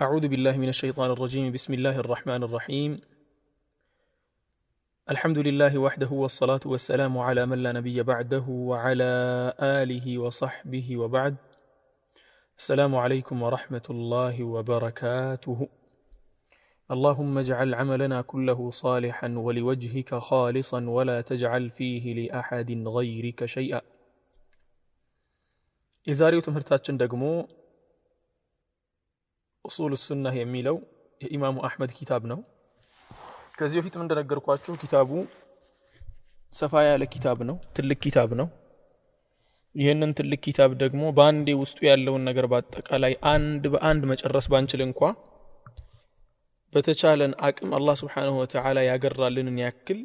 أعوذ بالله من الشيطان الرجيم بسم الله الرحمن الرحيم الحمد لله وحده والصلاة والسلام على من لا نبي بعده وعلى آله وصحبه وبعد السلام عليكم ورحمة الله وبركاته اللهم اجعل عملنا كله صالحا ولوجهك خالصا ولا تجعل فيه لأحد غيرك شيئا የዛሬው ትምህርታችን ደግሞ ኡሱል ሱነህ የሚለው የኢማሙ አህመድ ኪታብ ነው። ከዚህ በፊት እንደነገርኳችሁ ኪታቡ ሰፋ ያለ ኪታብ ነው፣ ትልቅ ኪታብ ነው። ይሄንን ትልቅ ኪታብ ደግሞ ባንዴ ውስጡ ያለውን ነገር በአጠቃላይ አንድ በአንድ መጨረስ ባንችል እንኳን በተቻለን አቅም አላህ Subhanahu Wa Ta'ala ያገራልንን ያክል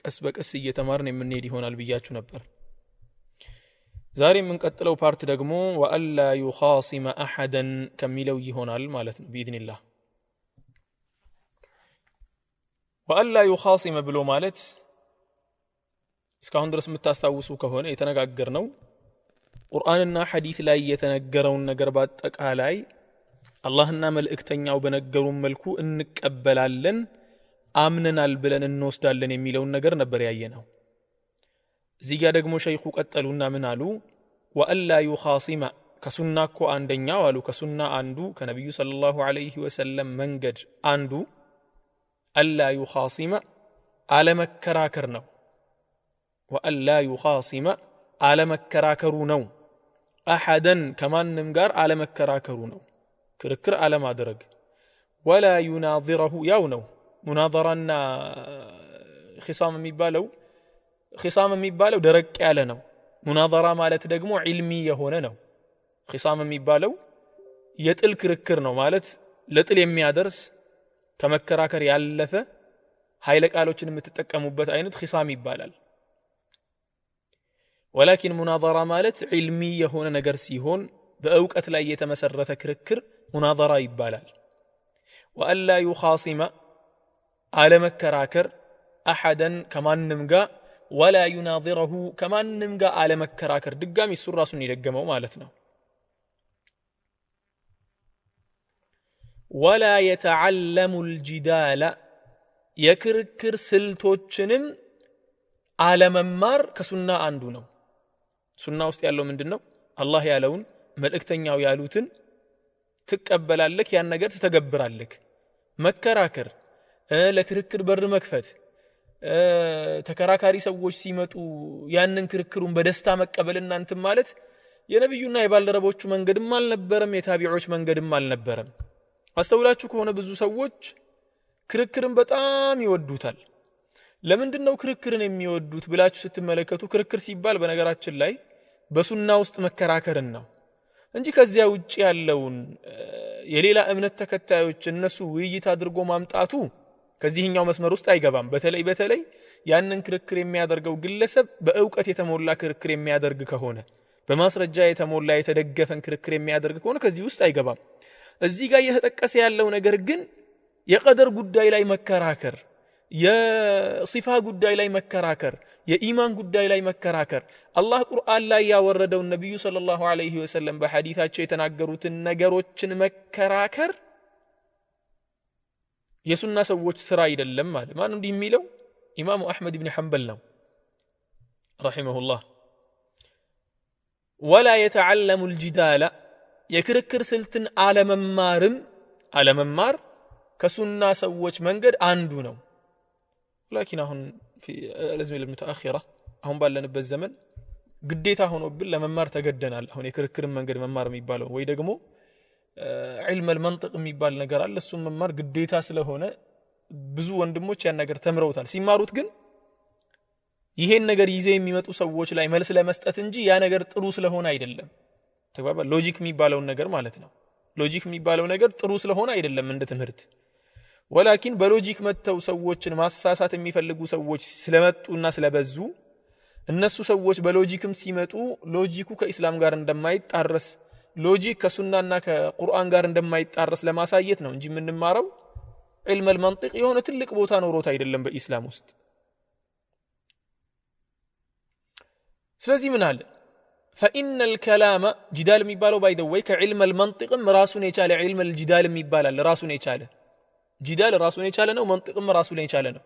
ቀስ በቀስ እየተማርን የምንሄድ ይሆናል ብያችሁ ነበር። ዛሬ የምንቀጥለው ፓርት ደግሞ ወአላ ዩኻሲመ አሐደን ከሚለው ይሆናል ማለት ነው بإذنillah። ወአላ ዩኻሲመ ብሎ ማለት እስካሁን ድረስ የምታስታውሱ ከሆነ የተነጋገርነው ቁርአንና ሐዲስ ላይ የተነገረውን ነገር በአጠቃላይ አላህና መልእክተኛው በነገሩን መልኩ እንቀበላለን፣ አምነናል ብለን እንወስዳለን የሚለውን ነገር ነበር ያየነው። እዚህ ጋር ደግሞ ሸይኹ ቀጠሉና ምን አሉ? ወአላ ዩኻሲመ ከሱና እኮ አንደኛው አሉ፣ ከሱና አንዱ ከነብዩ ሰለላሁ ዐለይሂ ወሰለም መንገድ አንዱ አላ ዩኻሲመ አለመከራከር ነው። ወአላ ዩኻሲመ አለመከራከሩ ነው። አሐደን ከማንም ጋር አለመከራከሩ ነው፣ ክርክር አለማድረግ። ወላ ዩናዚረሁ ያው ነው ሙናዘራና ኺሳም የሚባለው ደረቅ ያለ ነው። ሙናዘራ ማለት ደግሞ ዒልሚ የሆነ ነው። ኺሳም የሚባለው የጥል ክርክር ነው ማለት ለጥል የሚያደርስ ከመከራከር ያለፈ ኃይለ ቃሎችን የምትጠቀሙበት አይነት ኺሳም ይባላል። ወላኪን ሙናዘራ ማለት ዒልሚ የሆነ ነገር ሲሆን በእውቀት ላይ የተመሰረተ ክርክር ሙናዘራ ይባላል። ወአላ ዩኻሲመ አለመከራከር አሐደን ከማንም ጋር ወላ ዩናዚረሁ ከማንም ጋር አለመከራከር። ድጋሚ እሱ ራሱን ይደገመው ማለት ነው። ወላ የተዓለሙ ልጅዳለ የክርክር ስልቶችንም አለመማር ከሱና አንዱ ነው። ሱና ውስጥ ያለው ምንድን ነው? አላህ ያለውን መልእክተኛው ያሉትን ትቀበላለህ፣ ያን ነገር ትተገብራለህ። መከራከር፣ ለክርክር በር መክፈት፣ ተከራካሪ ሰዎች ሲመጡ ያንን ክርክሩን በደስታ መቀበልና እንትን ማለት የነብዩና የባልደረቦቹ መንገድም አልነበረም፣ የታቢዖች መንገድም አልነበረም። አስተውላችሁ ከሆነ ብዙ ሰዎች ክርክርን በጣም ይወዱታል። ለምንድን ነው ክርክርን የሚወዱት ብላችሁ ስትመለከቱ ክርክር ሲባል በነገራችን ላይ በሱና ውስጥ መከራከርን ነው እንጂ ከዚያ ውጪ ያለውን የሌላ እምነት ተከታዮች እነሱ ውይይት አድርጎ ማምጣቱ ከዚህኛው መስመር ውስጥ አይገባም። በተለይ ያንን ክርክር የሚያደርገው ግለሰብ በእውቀት የተሞላ ክርክር የሚያደርግ ከሆነ፣ በማስረጃ የተሞላ የተደገፈን ክርክር የሚያደርግ ከሆነ ከዚህ ውስጥ አይገባም። እዚህ ጋር እየተጠቀሰ ያለው ነገር ግን የቀደር ጉዳይ ላይ መከራከር፣ የሲፋ ጉዳይ ላይ መከራከር፣ የኢማን ጉዳይ ላይ መከራከር፣ አላህ ቁርአን ላይ ያወረደውን ነብዩ ሰለላሁ ዐለይሂ ወሰለም በሐዲታቸው የተናገሩትን ነገሮችን መከራከር የሱና ሰዎች ስራ አይደለም ማለት። ማን እንዲህ የሚለው? ኢማሙ አህመድ ኢብኑ ሐንበል ነው ረሂመሁላህ። ወላ የተዓለሙ الجدال የክርክር ስልትን አለመማር ከሱና ሰዎች መንገድ አንዱ ነው። ولكن አሁን في الازمه المتاخره አሁን ባለንበት ዘመን ግዴታ ሆኖብን ለመማር ተገደናል። አሁን የክርክርን መንገድ መማር የሚባለው ወይ ደግሞ علم المنطق የሚባል ነገር አለ። እሱም መማር ግዴታ ስለሆነ ብዙ ወንድሞች ያን ነገር ተምረውታል። ሲማሩት ግን ይሄን ነገር ይዘው የሚመጡ ሰዎች ላይ መልስ ለመስጠት እንጂ ያ ነገር ጥሩ ስለሆነ አይደለም። ተግባባ። ሎጂክ የሚባለው ነገር ማለት ነው። ሎጂክ የሚባለው ነገር ጥሩ ስለሆነ አይደለም እንደ ትምህርት። ወላኪን በሎጂክ መተው ሰዎችን ማሳሳት የሚፈልጉ ሰዎች ስለመጡና ስለበዙ እነሱ ሰዎች በሎጂክም ሲመጡ ሎጂኩ ከኢስላም ጋር እንደማይጣረስ፣ ሎጂክ ከሱናና ከቁርአን ጋር እንደማይጣረስ ለማሳየት ነው እንጂ የምንማረው علم المنطق የሆነ ትልቅ ቦታ ኖሮት አይደለም በኢስላም ውስጥ። ስለዚህ ምን አለ? فإن الكلام جدال ميبالو باي ذا واي كعلم المنطق راسون يچاله علم الجدال ميبالال راسون يچاله جدال راسون يچاله ነው منطقም راسون يچاله ነው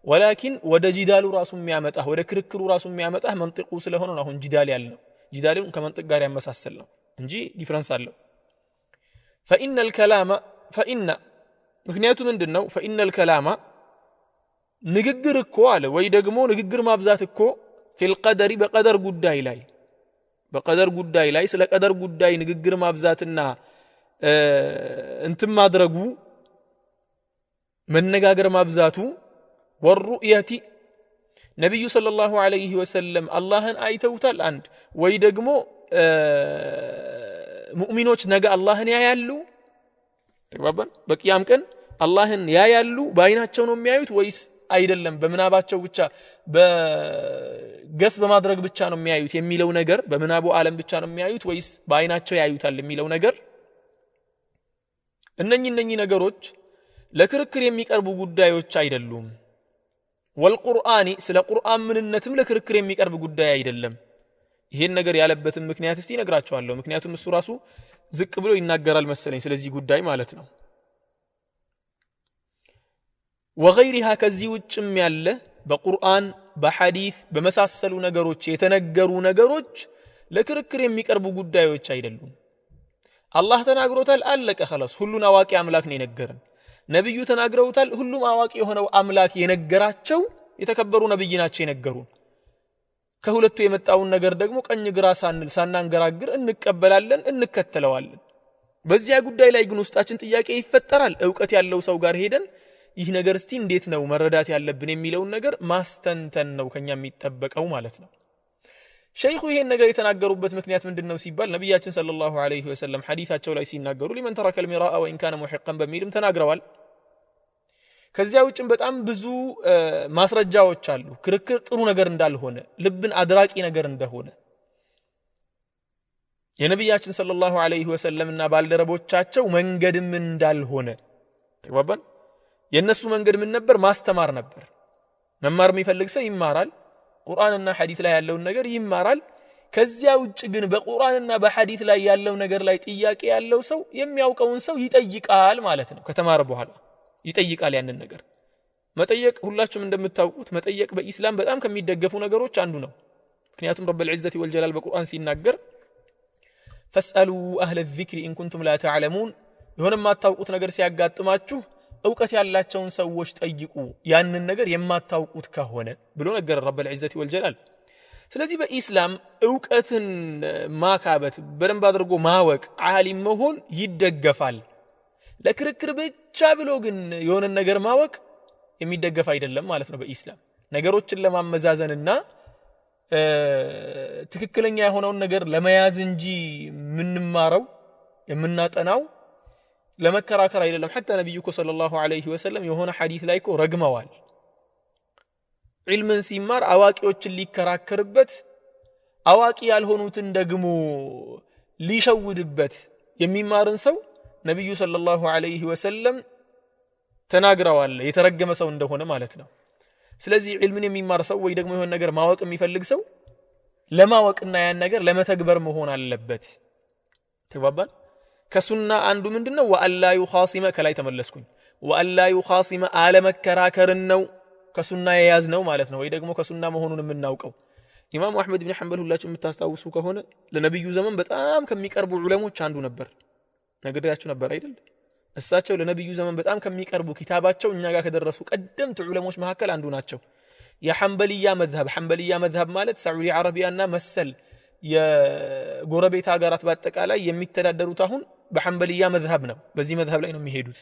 ولكن ወደ ጂዳሉ ራሱን የሚያመጣው ወደ ክርክሩ ራሱን የሚያመጣው መንጥቁ ስለሆነ ነው አሁን ጂዳል ያልነው ጂዳልን ከመንጥቅ ጋር ያመሳሰል ነው እንጂ ዲፈረንስ አለው فإن الكلام فإن ምክንያቱ ምንድነው فإن الكلام ንግግር እኮ አለ ወይ ደግሞ ንግግር ማብዛት እኮ في القدر በቀደር ጉዳይ ላይ በቀደር ጉዳይ ላይ ስለ ቀደር ጉዳይ ንግግር ማብዛትና እንት ማድረጉ መነጋገር ማብዛቱ والرؤيه ነብዩ ሰለላሁ ዐለይሂ ወሰለም አላህን አይተውታል አንድ ወይ ደግሞ ሙእሚኖች ነገ አላህን ያያሉ ተግባባን በቂያም ቀን አላህን ያያሉ ባይናቸው ነው የሚያዩት ወይስ አይደለም በመናባቸው ብቻ በገስ በማድረግ ብቻ ነው የሚያዩት የሚለው ነገር በመናቡ ዓለም ብቻ ነው የሚያዩት ወይስ ባይናቸው ያዩታል የሚለው ነገር እነኚህ ነገሮች ለክርክር የሚቀርቡ ጉዳዮች አይደሉም والقرآن ስለ ቁርአን ምንነትም ለክርክር የሚቀርብ ጉዳይ አይደለም ይሄን ነገር ያለበትም ምክንያት እስቲ ነግራችኋለሁ ምክንያቱም እሱ ራሱ ዝቅ ብሎ ይናገራል መሰለኝ ስለዚህ ጉዳይ ማለት ነው وغيرها ከዚህ ውጭም ያለ በቁርአን በሐዲስ በመሳሰሉ ነገሮች የተነገሩ ነገሮች ለክርክር የሚቀርቡ ጉዳዮች አይደሉም አላህ ተናግሮታል አለቀ خلاص ሁሉን አዋቂ አምላክ ነው የነገረን ነብዩ ተናግረውታል ሁሉም አዋቂ የሆነው አምላክ የነገራቸው የተከበሩ ነብይ ናቸው የነገሩን ከሁለቱ የመጣውን ነገር ደግሞ ቀኝ ግራ ሳናንገራግር እንቀበላለን እንከተለዋለን በዚያ ጉዳይ ላይ ግን ውስጣችን ጥያቄ ይፈጠራል ዕውቀት ያለው ሰው ጋር ሄደን ይህ ነገር እስቲ እንዴት ነው መረዳት ያለብን የሚለው ነገር ማስተንተን ነው ከኛ የሚጠበቀው ማለት ነው ሸይኹ ይሄን ነገር የተናገሩበት ምክንያት ምንድነው ሲባል ነብያችን ሰለላሁ ዐለይሂ ወሰለም ሐዲታቸው ላይ ሲናገሩ لمن ترك المراء وان كان محقا በሚልም ተናግረዋል ከዚያ ውጭም በጣም ብዙ ማስረጃዎች አሉ ክርክር ጥሩ ነገር እንዳልሆነ ልብን አድራቂ ነገር እንደሆነ የነብያችን ሰለላሁ ዐለይሂ ወሰለምና ባልደረቦቻቸው መንገድም እንዳልሆነ ተግባባን የነሱ መንገድ ምን ነበር ማስተማር ነበር መማር የሚፈልግ ሰው ይማራል ቁርአንና ሐዲስ ላይ ያለው ነገር ይማራል ከዚያ ውጭ ግን በቁርአንና በሐዲስ ላይ ያለው ነገር ላይ ጥያቄ ያለው ሰው የሚያውቀውን ሰው ይጠይቃል ማለት ነው ከተማረ በኋላ ይጠይቃል ያንን ነገር መጠየቅ ሁላችሁም እንደምታውቁት መጠየቅ በእስላም በጣም ከሚደገፉ ነገሮች አንዱ ነው ምክንያቱም ረብ العزة والجلال በቁርአን ሲናገር فاسالوا اهل الذكر ان كنتم لا تعلمون የሆነ ማታውቁት ነገር ሲያጋጥማችሁ ዕውቀት ያላቸውን ሰዎች ጠይቁ ያንን ነገር የማታውቁት ከሆነ ብሎ ነገር ረብ العزة والجلال ስለዚህ በእስላም ዕውቀትን ማካበት በደንብ አድርጎ ማወቅ ዓሊም መሆን ይደገፋል ለክርክር ብቻ ብሎ ግን የሆነ ነገር ማወቅ የሚደገፍ አይደለም ማለት ነው በእስላም ነገሮችን ለማመዛዘንና ትክክለኛ የሆነውን ነገር ለመያዝ እንጂ ምንማረው የምናጠናው ለመከራከር አይደለም حتى ነብዩ ሰለላሁ ዐለይሂ ወሰለም የሆነ ሐዲስ ላይ እኮ ረግመዋል ዒልምን ሲማር አዋቂዎችን ሊከራከርበት አዋቂ ያልሆኑትን ደግሞ ሊሸውድበት የሚማርን ሰው ነብዩ ሰለላሁ ዐለይሂ ወሰለም ተናግረዋል የተረገመ ሰው እንደሆነ ማለት ነው ስለዚህ ዒልምን የሚማር ሰው ወይ ደግሞ የሆነ ነገር ማወቅ የሚፈልግ ሰው ለማወቅና ያን ነገር ለመተግበር መሆን አለበት ተባባን ከሱና አንዱ ምንድነው ወአላ ይኻሲመ ከላይ ተመለስኩኝ ወአላ ይኻሲመ አለ መከራከርን ነው ከሱና የያዝ ነው ማለት ነው ወይ ደግሞ ከሱና መሆኑን የምናውቀው ኢማም አህመድ ኢብኑ ሐንበል ሁላችሁ የምታስታውሱ ከሆነ ለነብዩ ዘመን በጣም ከሚቀርቡ ዑለሞች አንዱ ነበር ነግሬያችሁ ነበር አይደል እሳቸው ለነብዩ ዘመን በጣም ከሚቀርቡ ኪታባቸው እኛ ጋር ከደረሱ ቀደምት ዑለሞች መካከል አንዱ ናቸው የሐንበልያ መዝሀብ ማለት ሳዑዲ አረቢያና መሰል የጎረቤት ሀገራት በአጠቃላይ የሚተዳደሩት አሁን በሐንበልያ መዝሀብ ነው በዚህ መዝሀብ ላይ ነው የሚሄዱት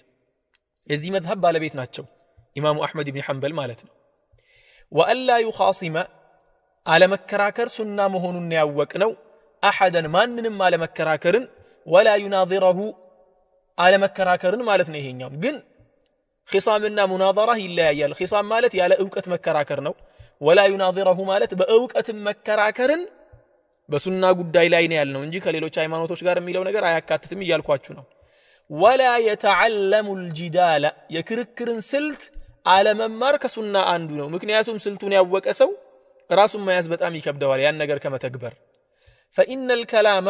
የዚህ መዝሀብ ባለቤት ናቸው ኢማሙ አህመድ ኢብኑ ሐንበል ማለት ነው ወአላ ይኻሲመ አለ መከራከር ሱና መሆኑን ያወቅነው አሐደን ማንንም አለ መከራከርን ولا يناظره على مكراكرن ማለት ነው ይሄኛው ግን ኺሳምና ሙናዘራ ይለያያል ኺሳም ማለት ያለ ዕውቀት መከራከር ነው ولا يناظره ማለት በዕውቀት መከራከርን በሱና ጉዳይ ላይ ነው ያልነው እንጂ ከሌሎች ሃይማኖቶች ጋር የሚለው ነገር አያካትትም ይያልኳችሁ ነው ولا يتعلم الجدال የክርክርን ስልት على መማር ከሱና አንዱ ነው ምክንያቱም ስልቱን ያወቀ ሰው ራሱን መያዝ በጣም ይከብደዋል ያን ነገር ከመተግበር فإن الكلام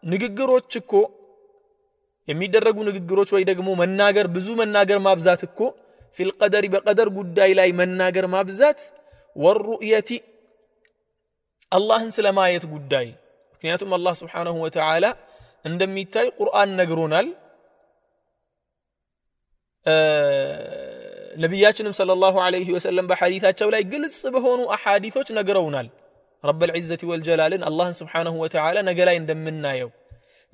ንግግሮች እኮ የሚደረጉ ንግግሮች ወይ ደግሞ መናገር ብዙ መናገር ማብዛት እኮ في القدر بقدر ጉዳይ ላይ መናገር ማብዛት والرؤية አላህን ስለማየት ጉዳይ ምክንያቱም አላህ Subhanahu Wa Ta'ala እንደሚታይ ቁርአን ነግሮናል ነብያችንም ሰለላሁ ዐለይሂ ወሰለም በሐዲታቸው ላይ ግልጽ በሆኑ አሐዲቶች ነግረውናል رب العزة والجلال الله سبحانه وتعالى ነገ ላይ እንደምናየው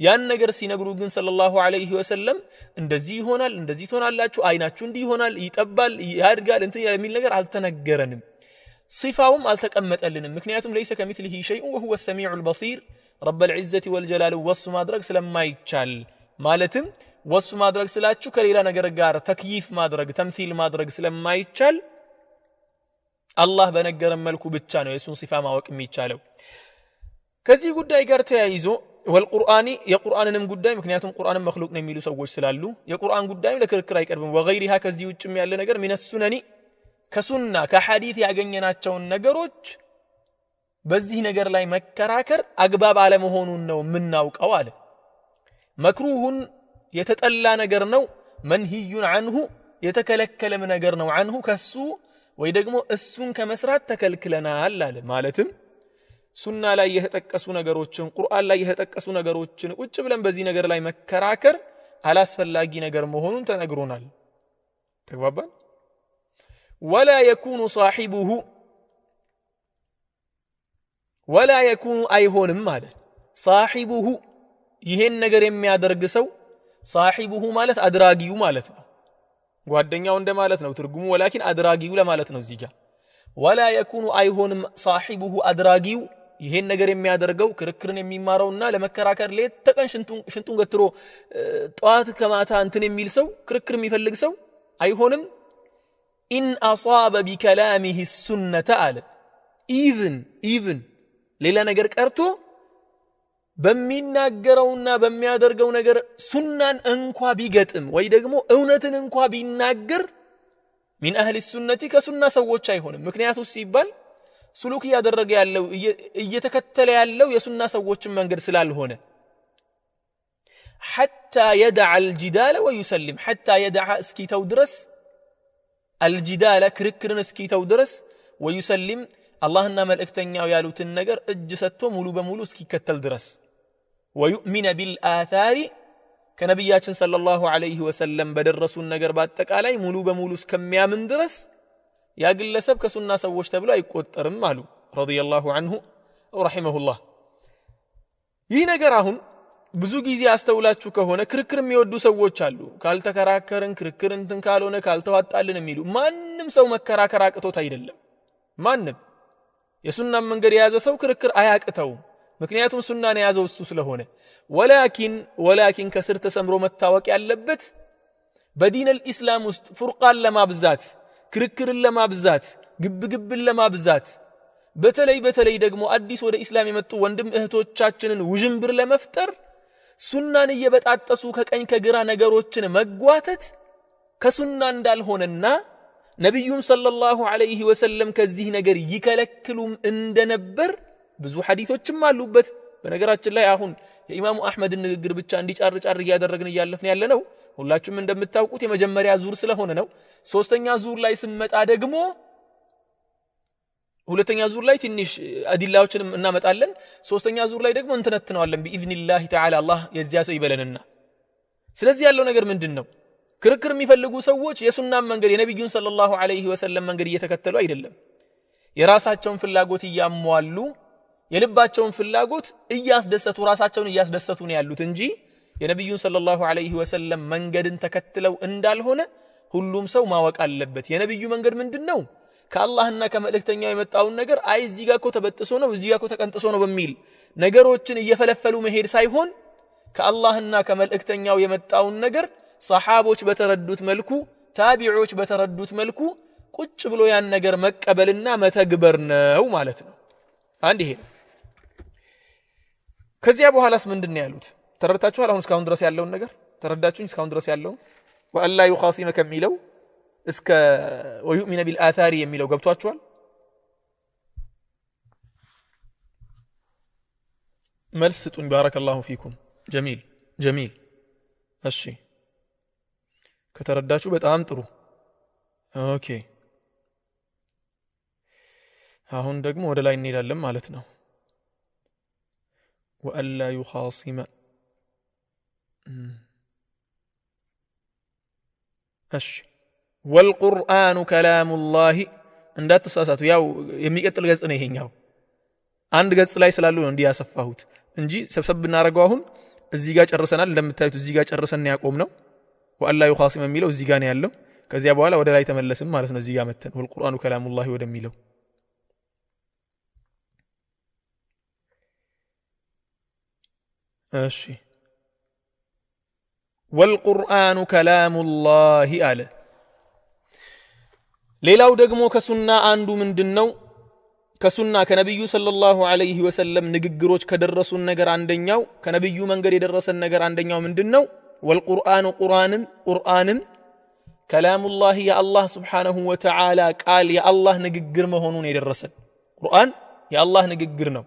ያን ነገር ሲነግሩ ግን ሰለላሁ ዐለይሂ ወሰለም እንደዚህ ይሆናል እንደዚህ ትሆናላችሁ አይናችሁ እንዲህ ይሆናል ይጠባል ያድጋል እንት የሚል ነገር አልተነገረንም صفاውም አልተቀመጠልንም ምክንያቱም ليس كمثله شيء وهو السميع البصير رب العزة والجلال وصف ማድረግ ስለማይቻል ማለትም ወስፍ ማድረግ ስላችሁ ከሌላ ነገር ጋር ተክይፍ ማድረግ ተምሲል ማድረግ ስለማይቻል አላህ በነገረን መልኩ ብቻ ነው የሱን ሲፋ ማወቅ የሚቻለው ከዚህ ጉዳይ ጋር ተያይዞ والقرآن የቁርአንንም ጉዳይ ምክንያቱም ቁርአንን መخلوق ነው የሚሉ ሰዎች ስላሉ የቁርአን ጉዳይ ለክርክር አይቀርብም وغيرها ከዚህ ውጭም ያለ ነገር من السنن ከሱና ከሐዲስ ያገኘናቸው ነገሮች በዚህ ነገር ላይ መከራከር አግባብ አለ መሆኑን ነው ምናውቀው አለ መክሩሁን የተጠላ ነገር ነው መንሂዩን عنه የተከለከለም ነገር ነው عنه ከሱ ወይ ደግሞ እሱን ከመስራት ተከልክለናል አለ ማለትም ሱና ላይ የተጠቀሱ ነገሮችን ቁርአን ላይ የተጠቀሱ ነገሮችን ቁጭ ብለን በዚህ ነገር ላይ መከራከር አላስፈላጊ ነገር መሆኑን ተነግሮናል ተግባባን ولا يكون صاحبه ولا يكون አይሆንም ማለት صاحبه ይሄን ነገር የሚያደርግ ሰው صاحبه ማለት አድራጊው ማለት ነው ጓደኛው እንደማለት ነው ትርጉሙ ወላኪን አድራጊው ለማለት ነው እዚህ ጋር ولا يكون አይሆንም صاحبه አድራጊው ይሄን ነገር የሚያደርገው ክርክርን የሚማረውና ለመከራከር ለተቀን ሽንጡን ገትሮ ጧት ከማታ እንትን የሚል ሰው ክርክር የሚፈልግ ሰው አይሆንም إن أصاب بكلامه السنة على even ሌላ ነገር ቀርቶ በሚናገረውና በሚያደርገው ነገር ሱናን እንኳ ቢገጥም ወይ ደግሞ እውነትን እንኳ ቢናገር من أهل السنة كسنة ሰዎች አይሆንም ምክንያቱ ሲባል ሱሉክ ያደረገ ያለው እየተከተለ ያለው የሱና ሰዎችን መንገድ ስላልሆነ حتى يدع الجدال ويسلم حتى يدع اسكيتو درس الجدال ክርክርን እስኪተው ድረስ ويسلم اللهنا መልእክተኛው ያሉትን ነገር እጅ ሰጥቶ ሙሉ በሙሉ እስኪከተል ድረስ ويؤمن بالآثار ከነብያችን ሰለላሁ ዐለይሂ ወሰለም በደረሱን ነገር በአጠቃላይ ሙሉ በሙሉ እስከሚያምን ድረስ ያ ግለሰብ ከሱና ሰዎች ተብሎ አይቆጠርም አሉ ረዲየላሁ ዐንሁ ወረሂመሁላህ ይህ ነገር አሁን ብዙ ጊዜ አስተውላችሁ ከሆነ ክርክር የሚወዱ ሰዎች አሉ ካልተከራከርን ክርክር እንትን ካልሆነ ካልተዋጣልን የሚሉ ማንንም ሰው መከራከር አቅቶት አይደለም ማንንም የሱና መንገድ የያዘ ሰው ክርክር አያቅተው ምክንያቱም ሱናን የያዘው እሱ ስለሆነ ወላኪን ከስር ተሰምሮ መታወቅ ያለበት በዲን الاسلام ውስጥ ፍርቃን ለማብዛት ክርክርን ለማብዛት ግብግብን ለማብዛት በተለይ ደግሞ አዲስ ወደ እስላም የመጡ ወንድም እህቶቻችንን ውጅንብር ለመፍጠር ሱናን እየበጣጠሱ ከቀኝ ከግራ ነገሮችን መጓተት ከሱና እንዳልሆነና ነብዩም ሰለላሁ ዐለይሂ ወሰለም ከዚህ ነገር ይከለክሉም እንደነበር ብዙ ሐዲሶችም አሉበት በነገራችን ላይ አሁን የኢማሙ አህመድን ንግግር ብቻ እንዲጫርጫር ያደረግን ያለፈን ያለነው ሁላችሁም እንደምታውቁት የመጀመሪያ ዙር ስለሆነ ነው ሶስተኛ ዙር ላይ ስንመጣ ደግሞ ሁለተኛ ዙር ላይ ትንሽ አዲላዎችንም እናመጣለን ሶስተኛ ዙር ላይ ደግሞ እንተነትነዋለን በኢዝኒላህ ተዓላ አላህ የዚያ ሰው ይበለንና ስለዚህ ያለው ነገር ምንድነው ክርክር የሚፈልጉ ሰዎች የሱናን መንገድ የነብዩን ሰለላሁ ዐለይሂ ወሰለም መንገድ እየተከተሉ አይደለም የራሳቸውን ፍላጎት ያሟሉ የልባቸውን ፍላጎት እያስደሰቱ ራሳቸውን እያስደሰቱ ነው ያሉት እንጂ የነብዩን ሰለላሁ ዐለይሂ ወሰለም መንገድን ተከትለው እንዳልሆነ ሁሉም ሰው ማወቅ አለበት የነብዩ መንገድ ምንድነው ከአላህና ከመልእክተኛው የመጣውን ነገር አይ እዚህ ጋር እኮ ተበጥሶ ነው እዚህ ጋር እኮ ተቀንጥሶ ነው በሚል ነገሮችን እየፈለፈሉ መሄድ ሳይሆን ከአላህና ከመልእክተኛው የመጣውን ነገር ሰሃቦች በተረዱት መልኩ ታቢዖች በተረዱት መልኩ ቁጭ ብሎ ያን ነገር መቀበልና መተግበር ነው ማለት ነው አንድ ይሄ ከዚያ በኋላስ ምንድነው ያሉት ተረድታችኋል አሁን እስካሁን ድረስ ያለውን ነገር ተረዳችሁኝ እስካሁን ድረስ ያለው ወአላ ይኻሲመ ከሚለው እስከ ወዩእሚነ ቢልአታሪ የሚለው ገብቷችኋል መልስ ስጡኝ ባረከላሁ ፊኩም ጀሚል እሺ ከተረዳችሁ በጣም ጥሩ ኦኬ አሁን ደግሞ ወደ ላይ እንሄዳለን ማለት ነው وألا يخاصم እሺ والقرآن كلام الله እንዳትሳሳቱ ያው የሚቀጥል ገጽ ነው ይሄኛው አንድ ገጽ ላይ ስላሉ ነው እንዲህ ያሰፋሁት እንጂ ሰብሰብ ብናረጋው አሁን እዚህ ጋር ጨርሰናል እንደምታዩት እዚህ ጋር ጨርሰን ያቆም ነው وألا يخاصم የሚለው እዚህ ጋር ነው ያለው ከዚያ በኋላ ወደ ላይ ተመለስን ማለት ነው እዚህ ጋር መተን والقرآن كلام الله ወደሚለው እሺ والقرآن كلام الله አለ ሌላው ደግሞ ከሱና አንዱ ምንድነው ከሱና ከነብዩ ሰለላሁ ዐለይሂ ወሰለም ንግግሮች ከደረሱን ነገር አንደኛው ከነብዩ መንገድ የደረሰን ነገር አንደኛው ምንድነው والقرآن ቁርአንም ከላሙላህ የአላህ Subhanahu Wa Ta'ala ቃል የአላህ ንግግር መሆኑን የደረሰን ቁርአን የአላህ ንግግር ነው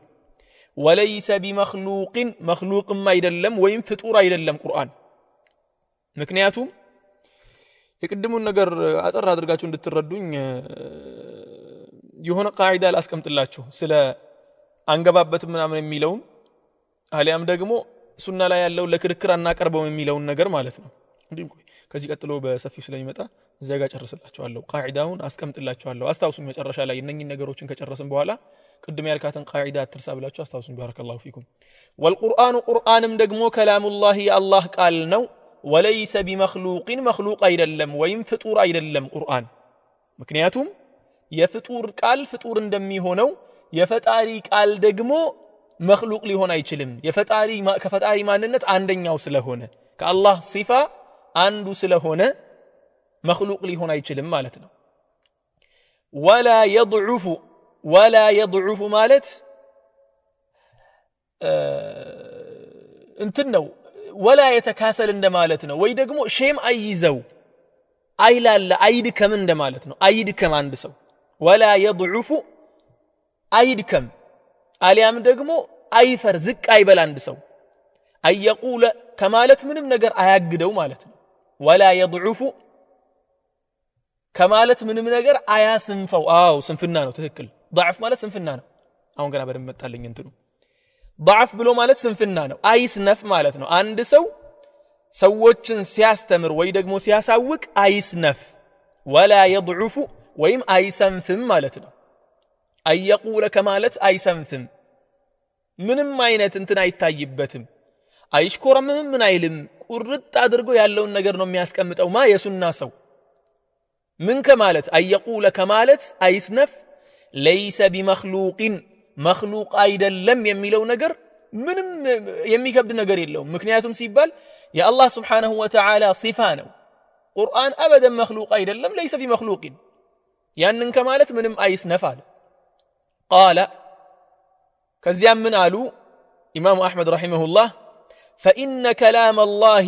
وليس بمخلوق مخلوق ما يدلم ويم فطور አይደለም ቁርአን ምክንያቱም የቅድሙን ነገር አጠር አድርጋችሁ እንድትረዱኝ የሆነ ቃዒዳ ላስቀምጥላችሁ ስለ አንገባበት ምናምን የሚለው አሊያም ደግሞ ሱና ላይ ያለው ለክርክር አናቀርበው የሚለው ነገር ማለት ነው እንዴም ከዚህ ቀጥሎ በሰፊው ስለሚመጣ እዛ ጋር ጨርስላችኋለሁ ቃዒዳውን አስቀምጥላችኋለሁ አስታውሱኝ መጨረሻ ላይ እነኚህ ነገሮችን ከጨረስን በኋላ ቅድም ያልካተን ቃዒዳ አትርሳ ብላችሁ አስታውሱኝ ባረከላሁ ፊኩም والقرآن ቁርአንም ደግሞ ከላሙላህ የአላህ ቃል ነው وليس بمخلوق مخلوق አይደለም ወይም ፍጡር አይደለም ቁርአን ምክንያቱም የፍጡር ቃል ፍጡር እንደሚሆነው የፈጣሪ ቃል ደግሞ مخلوق ሊሆን አይችልም ከፈጣሪ ማንነት አንደኛው ስለሆነ ከአላህ ሲፋ አንዱ ስለሆነ مخلوق ሊሆን አይችልም ማለት ነው ولا يضعف ማለት እንትን ነው ወላ የተካሰል እንደማለት ነው ወይ ደግሞ ሼም አይዘው አይላለ አይድከም እንደማለት ነው አይድከም አንድ ሰው ولا يضعف አይድከም አሊያም ደግሞ አይፈር ዝቅ አይበል አንድ ሰው አይየቁለ ከማለት ምንም ነገር አያግደው ማለት ነው ولا يضعف ከማለት ምንም ነገር አያስንፈው ስንፍና ነው ትክክል ضعፍ ማለት ስንፍና ነው አሁን ገና በደንብ መጣልኝ እንትኑ ضعፍ ብሎ ማለት ስንፍና ነው አይስነፍ ማለት ነው አንድ ሰው ሰዎችን ሲያስተምር ወይ ደግሞ ሲያሳውቅ አይስነፍ ولا يضعف ወይም አይሰንፍም ማለት ነው አይየቁለ ከማለት አይሰንፍም ምንም አይነት እንትን አይታይበትም አይሽኮረምም ምን አይልም ቁርጥ አድርጎ ያለውን ነገር ነው የሚያስቀምጠው ማ የሱና ሰው ምን ከማለት አይየቁለ ከማለት አይስነፍ ليس بمخلوق مخلوق አይደለም የሚለው ነገር ምንም የሚከብድ ነገር የለውም ምክንያቱም ሲባል የአላህ Subhanahu Wa Ta'ala ሲፋ ነው ቁርአን አበደን مخلوق አይደለም ليس بمخلوق ያንን ከማለት ምንም አይስነፍ አለ قال ከዚያም ምን አሉ ኢማሙ አህመድ ረሂመሁላህ فإن كلام الله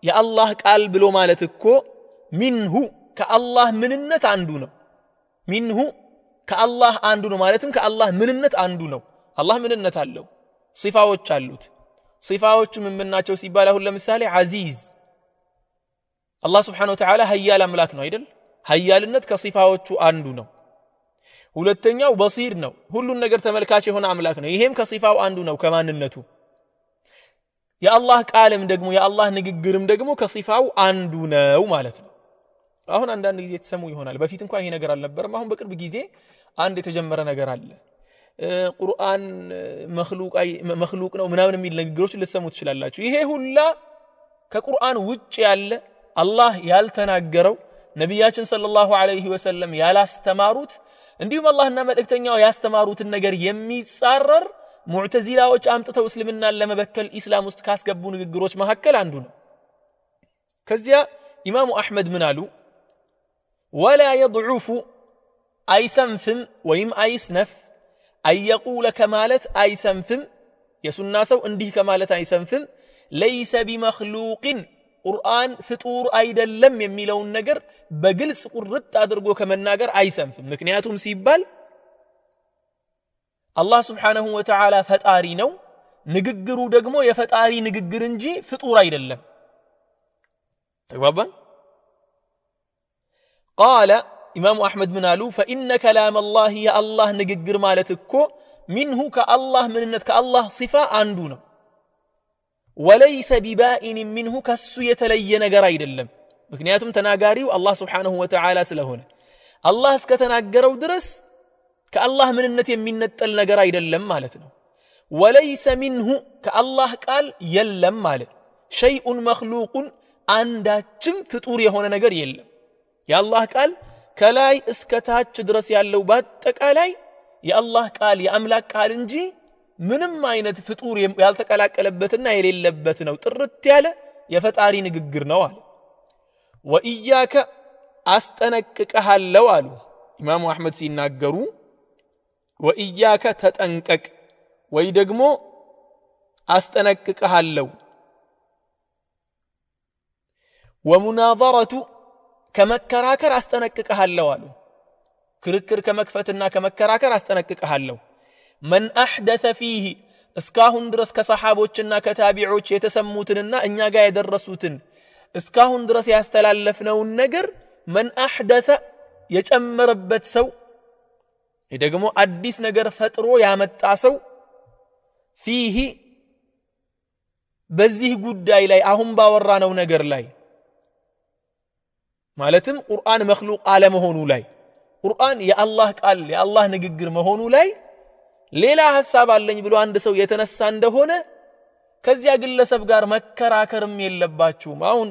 يا الله قال ብሎ ማለት እኮ منه ከአላህ ምንነት አንዱ ነው منه ከአላህ አንዱ ነው ማለትም ከአላህ ምንነት አንዱ ነው አላህ ምንነት አለው ሲፋዎች አሉት ሲፋዎቹ ምንናቸው ሲባል አሁን ለምሳሌ አዚዝ አላህ Subhanahu Wa Ta'ala ሀያል አምላክ ነው አይደል ሀያልነት ከሲፋዎቹ አንዱ ነው ሁለተኛው በሲር ነው ሁሉን ነገር ተመልካች የሆነ አምላክ ነው ይሄም ከሲፋው አንዱ ነው ከማንነቱ የአላህ ቃልም ደግሞ የአላህ ንግግርም ደግሞ ከሲፋው አንዱ ነው ማለት ነው አሁን አንዳንድ ጊዜ ተሰሙ ይሆናል በፊት እንኳን ይሄ ነገር አልነበረም አሁን በቅርብ ጊዜ አንድ የተጀመረ ነገር አለ ቁርአን መخلوق ነው ምናምን የሚል ንግግሮች ልትሰሙ ትችላላችሁ ይሄ ሁላ ከቁርአን ውጭ ያለ አላህ ያልተናገረው ነብያችን ሰለላሁ ዐለይሂ ወሰለም ያላስተማሩት እንዲሁም አላህና መልእክተኛው ያስተማሩትን ነገር የሚጻረር ሙዕተዚላዎች አምጥተው እስልምናን ለመበከል ኢስላም ውስጥ ካስገቡ ንግግሮች መካከል አንዱ ነው ከዚያ ኢማሙ አህመድ ምን አሉ ولا يضعف አይሰንፍም ወይም አይስነፍ አይየቁለ ከማለት አይሰንፍም የሱና ሰው እንዲህ ከማለት አይሰንፍም ليس بمخلوق ቁርአን ፍጡር አይደለም የሚለውን ነገር በግልጽ ቁርጥ አድርጎ ከመናገር አይሰንፍም ምክንያቱም ሲባል አላህ Subhanahu Wa Ta'ala ፈጣሪ ነው ንግግሩ ደግሞ የፈጣሪ ንግግር እንጂ ፍጡር አይደለም ተግባባን قال ኢማሙ አህመድ ምን አሉ فإن كلام الله يا الله ንግግር ማለት እኮ منه كالله ምንነት ከአላህ صفة አንዱ ነው وليس ببائن منه ከሱ የተለየ ነገር አይደለም ምክንያቱም ተናጋሪው አላህ Subhanahu Wa Ta'ala ስለሆነ አላህ እስከተናገረው ድረስ ከአላህ ምንነት የሚነጠል ነገር አይደለም ማለት ነው وليس منه كالله ቃል የለም ማለት شيء مخلوق አንዳችም ፍጡር የሆነ ነገር የለም የአላህ ቃል ከላይ እስከ ታች ድረስ ያለው በአጠቃላይ የአላህ ቃል የአምላክ ቃል እንጂ ምንም አይነት ፍጡር ያልተቀላቀለበትና የሌለበት ነው ጥርት ያለ የፈጣሪ ንግግር ነው አለ ወኢያከ አስጠነቅቀሃለው አሉ ኢማሙ አህመድ ሲናገሩ ወኢያከ ተጠንቀቅ ወይ ደግሞ አስጠነቅቀሃለው ወሙናዘረቱ ከመከራከር አስጠነቅቀሃለው አሉ ክርክር ከመክፈትና ከመከራከር አስጠነቅቀሃለው من احدث فيه እስካሁን ድረስ ከሰሃቦችና ከታቢዖች የተሰሙትንና እኛ ጋር የደረሱትን እስካሁን ድረስ ያስተላለፍነው ነገር من احدث የጨመረበት ሰው ደግሞ አዲስ ነገር ፈጥሮ ያመጣ ሰው فيه በዚህ ጉዳይ ላይ አሁን ባወራነው ነገር ላይ ማለትም ቁርአን መخلوق አለ መሆኑ ላይ ቁርአን የአላህ ቃል የአላህ ንግግር መሆኑ ላይ ሌላ ሐሳብ አለኝ ብሎ አንድ ሰው የተነሳ እንደሆነ ከዚያ ግለሰብ ጋር መከራከርም የለባችሁም አሁን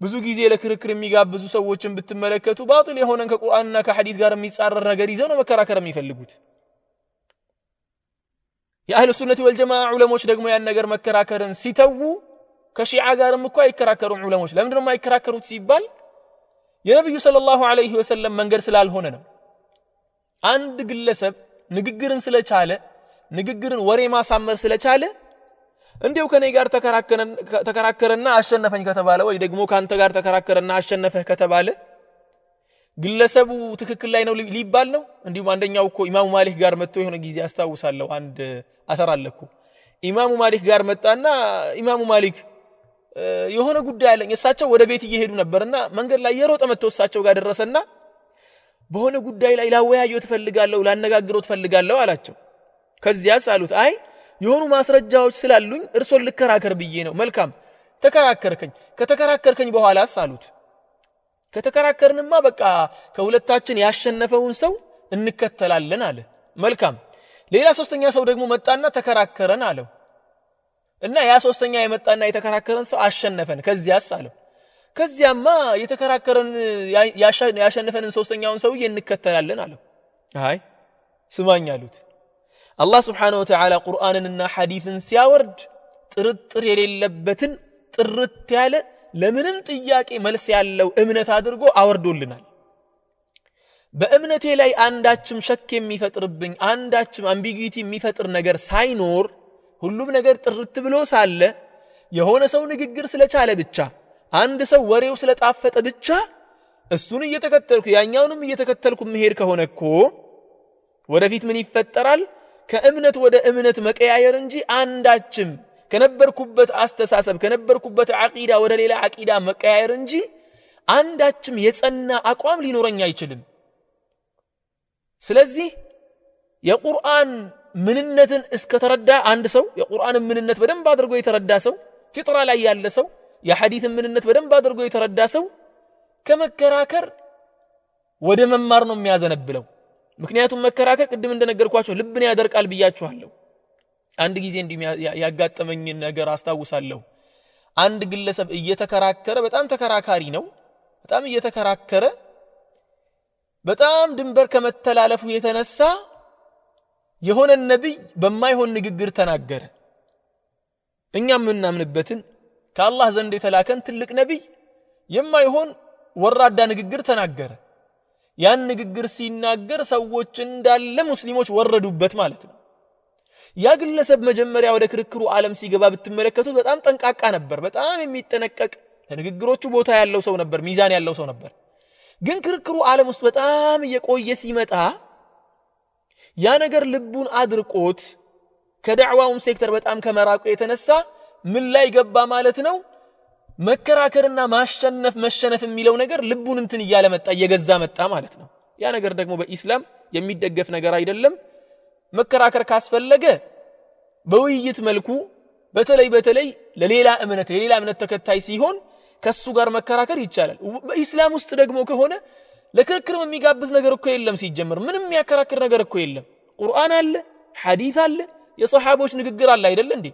ብዙ ጊዜ ለክርክር የሚጋብዙ ሰዎችን ብትመለከቱ ባጥል የሆነን ከቁርአንና ከሐዲስ ጋር የሚጻረር ነገር ይዘው ነው መከራከር የሚፈልጉት የአህሉ ሱነቲ ወልጀማዓ ዑለሞች ደግሞ ያን ነገር መከራከርን ሲተው ከሺዓ ጋርም እኮ አይከራከሩም ዑለሞች ለምንድነው የማይከራከሩት ሲባል የነብዩ ሰለላሁ ዐለይሂ ወሰለም መንገድ ስላልሆነ ነው አንድ ግለሰብ ንግግርን ስለቻለ ንግግርን ወሬ ማሳመር ስለቻለ እንዴው ከኔ ጋር ተከራከረና አሸነፈኝ ከተባለ ወይ ደግሞ ካንተ ጋር ተከራከረና አሸነፈህ ከተባለ ግለሰቡ ትክክል ላይ ነው ሊባል ነው እንዲሁም አንደኛው እኮ ኢማሙ ማሊክ ጋር መጥቶ የሆነ ጊዜ አስተዋውሳለሁ አንድ አተር አለኩ ኢማሙ ማሊክ ጋር መጣና ኢማሙ ማሊክ የሆነ ጉዳይ አለኝ እሳቸው ወደ ቤት እየሄዱ ነበርና መንገድ ላይ የሮጠ መጥቶ እሳቸው ጋር ደረሰና በሆነ ጉዳይ ላይ ላወያየው ተፈልጋለሁ ላነጋግረው ተፈልጋለሁ አላቸው ከዚያስ አሉት አይ የሆኑ ማስረጃዎች ስላሉኝ እርሶን ልከራከር ብዬ ነው መልካም ተከራከርከኝ ከተከራከርከኝ በኋላስ አሉት ከተከራከርንማ በቃ ከሁለታችን ያሸነፈውን ሰው እንከተላለን አለ መልካም ሌላ ሶስተኛ ሰው ደግሞ መጣና ተከራከረን አለው እና ያ ሶስተኛ የመጣና የተከራከረን ሰው አሸነፈን ከዚያስ አለው ከዚያማ የተከራከረን ያሸነፈንን ሶስተኛውን ሰው እንከተላለን አለው አይ ስማኝ አሉት አላህ Subhanahu Wa Ta'ala ቁርአንንና ሐዲስን ሲያወርድ ጥርጥር የሌለበትን ጥርት ያለ ለምንም ጥያቄ መልስ ያለው እምነት አድርጎ አወርዶልናል በእምነቴ ላይ አንዳችም ሸክ የሚፈጥርብኝ አንዳችም አምቢጊቲ የሚፈጥር ነገር ሳይኖር ሁሉም ነገር ጥርት ብሎ ሳለ የሆነ ሰው ንግግር ስለቻለ ብቻ አንድ ሰው ወሬው ስለጣፈጠ ብቻ እሱን እየተከተልኩ ያኛውንም እየተከተልኩ መሄድ ከሆነኮ ወደፊት ምን ይፈጠራል ከእምነት ወደ እምነት መቀያየር እንጂ አንዳችም ከነበርኩበት አስተሳሰብ ከነበርኩበት አቂዳ ወደ ሌላ አቂዳ መቀያየር እንጂ አንዳችም የጸና አቋም ሊኖረኝ አይችልም ስለዚህ የቁርአን ምንነትን እስከተረዳ አንድ ሰው የቁርአን ምንነት በደንብ አድርጎ የተረዳ ሰው ፍጥራ ላይ ያለ ሰው የሐዲስን ምንነት በደንብ አድርጎ የተረዳ ሰው ከመከራከር ወደ መማር ነው የሚያዘነብለው ምክንያቱም መከራከር ቅድም እንደነገርኳችሁ ልብን ያደርቃል ብያችኋለሁ አንድ ጊዜ እንዲህ ያጋጠመኝ ነገር አስተዋውሳለሁ አንድ ግለሰብ እየተከራከረ በጣም ተከራካሪ ነው በጣም እየተከራከረ በጣም ድንበር ከመተላለፉ የተነሳ የሆነ ነብይ በማይሆን ንግግር ተናገረ እኛም ምናምንበትን ከአላህ ዘንድ የተላከን ትልቅ ነብይ የማይሆን ወራዳ ንግግር ተናገረ ያን ንግግር ሲናገር ሰዎች እንዳለ ሙስሊሞች ወረዱበት ማለት ነው ያ ግለሰብ መጀመሪያ ወደ ክርክሩ ዓለም ሲገባ ብትመለከቱ በጣም ጠንቃቃ ነበር በጣም የሚጠነቀቅ ለንግግሮቹ ቦታ ያለው ሰው ነበር ሚዛን ያለው ሰው ነበር ግን ክርክሩ ዓለም ውስጥ በጣም እየቆየ ሲመጣ ያ ነገር ልቡን አድርቆት ከዳዕዋውም ሴክተር በጣም ከመራቁ የተነሳ ምን ላይ ገባ ማለት ነው መከራከርና ማሸነፍ መሸነፍ የሚለው ነገር ልቡን እንትን እያለ መጣ እየገዛ መጣ ማለት ነው ያ ነገር ደግሞ በኢስላም የሚደገፍ ነገር አይደለም መከራከር ካስፈለገ በውይይት መልኩ በተለይ ለሌላ እምነት ተከታይ ሲሆን ከሱ ጋር መከራከር ይቻላል በኢስላም ውስጥ ደግሞ ከሆነ ለክርክር የሚጋብዝ ነገር እኮ የለም ሲጀምር ምንም የሚያከራክር ነገር እኮ የለም ቁርአን አለ ሐዲስ አለ የሰሃቦች ንግግር አለ አይደል እንዴ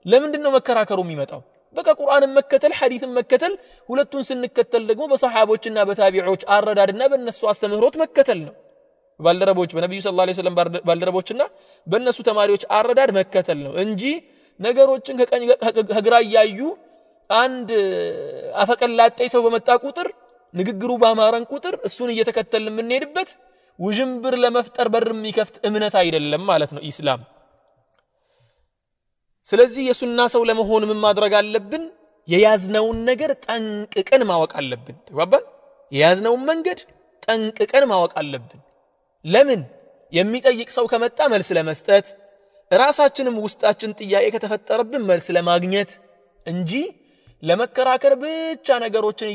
ለምንድነው መከራከሩ የሚመጣው በቃ ቁርአንን መከተል ሐዲስን መከተል ሁለቱን ስንከተል ደግሞ በሰሃቦችና በታቢዖች አረዳድና በእነሱ አስተምህሮት መከተል ነው ባልደረቦች በነብዩ ሰለላሁ ዐለይሂ ወሰለም ባልደረቦችና በእነሱ ተማሪዎች አረዳድ መከተል ነው እንጂ ነገሮችን ከግራ ያዩ አንድ አፈቀላጤ ሰው በመጣ ቁጥር ንግግሩ ባማረን ቁጥር እሱን እየተከተልን የምንሄድበት ውጅንብር ለመፍጠር በር የሚከፍት እምነት አይደለም ማለት ነው ኢስላም ስለዚህ የሱና ሰው ለመሆን ምን ማድረግ አለብን የያዝነውን ነገር ጠንቅቀን ማወቅ አለብን ተባባል የያዝነውን መንገድ ጠንቅቀን ማወቅ አለብን ለምን የሚጠይቅ ሰው ከመጣ መልስ ለመስጠት ራሳችንም ውስጣችን ጥያቄ ከተፈጠረብን መልስ ለማግኘት እንጂ ለመከራከር ብቻ ነገሮችን